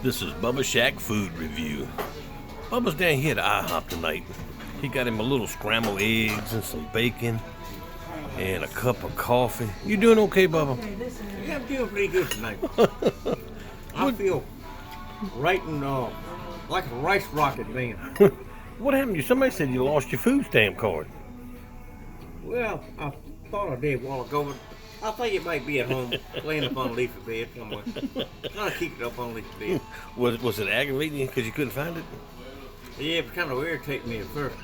This is Bubba Shack Food Review. Bubba's down here at IHOP tonight. He got him a little scrambled eggs and some bacon and a cup of coffee. You doing okay, Bubba? Yeah, I'm doing pretty good tonight. I feel right in, like a rice rocket man. What happened to you? Somebody said you lost your food stamp card. Well, I thought I did a while ago, but I think it might be at home, laying up on a leafy bed somewhere. Trying to keep it up on a leafy bed. Was it aggravating because you couldn't find it? Yeah, it kind of irritated me at first.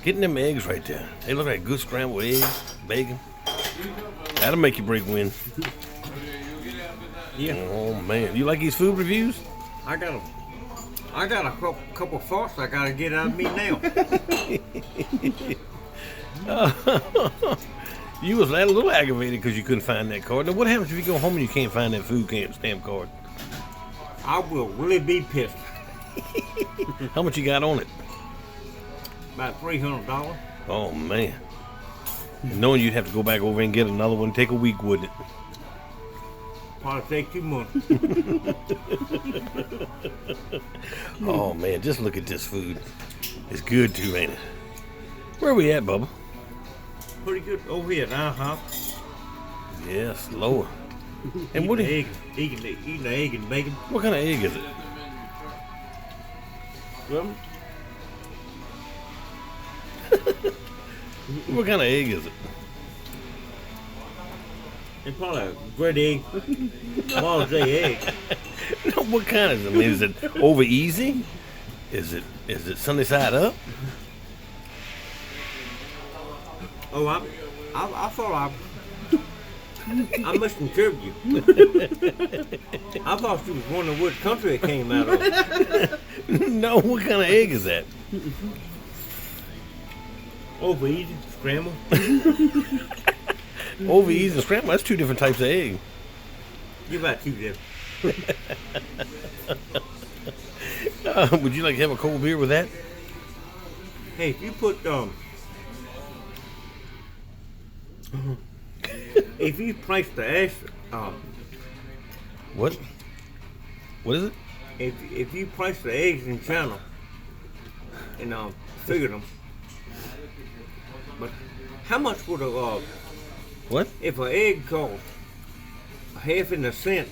Getting them eggs right there. They look like good scrambled eggs, bacon. That'll make you break wind. Yeah. Oh man, you like these food reviews? I got a couple thoughts I gotta get out of me now. You was a little aggravated because you couldn't find that card. Now, what happens if you go home and you can't find that food stamp card? I will really be pissed. How much you got on it? About $300. Oh, man. And knowing you'd have to go back over and get another one, take a week, wouldn't it? Probably take 2 months. Oh, man, just look at this food. It's good, too, ain't it? Where are we at, Bubba? Pretty good over here at IHOP. Yes, lower. And what eating the egg and bacon. What kind of egg is it? Well, What kind of egg is it? it's probably a red egg. Small J egg. No, what kind is it? I mean, is it over easy? Is it sunny side up? Oh, I thought I misinterpreted you. I thought you was wondering what country it came out of. No, what kind of egg is that? Over easy, scramble. Over easy and scramble, that's 2 different types of egg. You about 2 different. Would you like to have a cold beer with that? Hey, if you put if you price the eggs, What? What is it? if you price the eggs in China and figure them, but how much would a What? if an egg cost a half in a cent?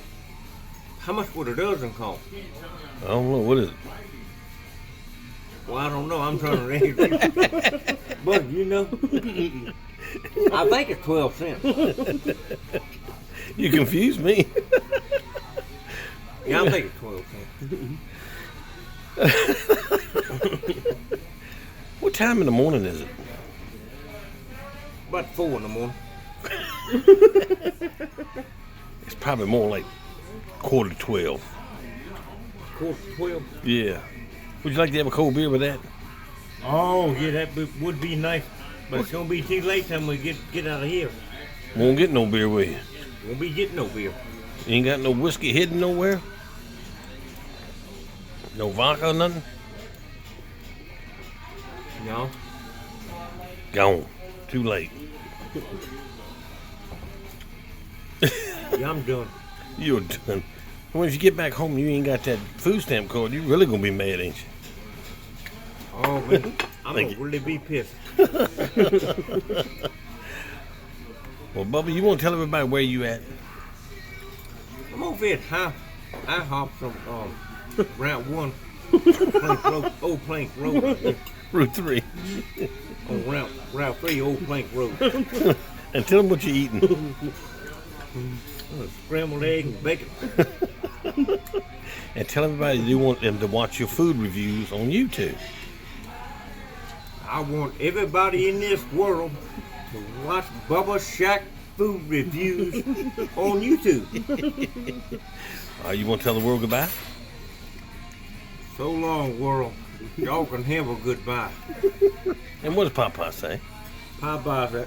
How much would a dozen cost? I don't know. What is it? Well, I don't know. I'm trying to read it. But you know, I think it's 12 cents. You confused me. Yeah, I think it's 12 cents. What time in the morning is it? About 4 in the morning. It's probably more like 11:45. 12. Yeah. Would you like to have a cold beer with that? Oh, yeah, that would be nice. But it's gonna be too late time we get out of here. Won't get no beer with you. Won't be getting no beer. You ain't got no whiskey hidden nowhere? No vodka or nothing? No. Gone. Too late. Yeah, I'm done. You're done. Well, if you get back home and you ain't got that food stamp card, you really gonna be mad, ain't you? Oh, man. I'm Thank gonna you. really be pissed. Well, Bubba, you want to tell everybody where you at? I'm over here at IHOP from Route 1. Old Plank Road. Route 3. On Route 3, Old Plank Road. And tell them what you're eating. Scrambled egg and bacon. And tell everybody you want them to watch your food reviews on YouTube. I want everybody in this world to watch Bubba Shack Food Reviews on YouTube. You want to tell the world goodbye? So long, world. Y'all can have a goodbye. And what does Papa say? Bye-bye.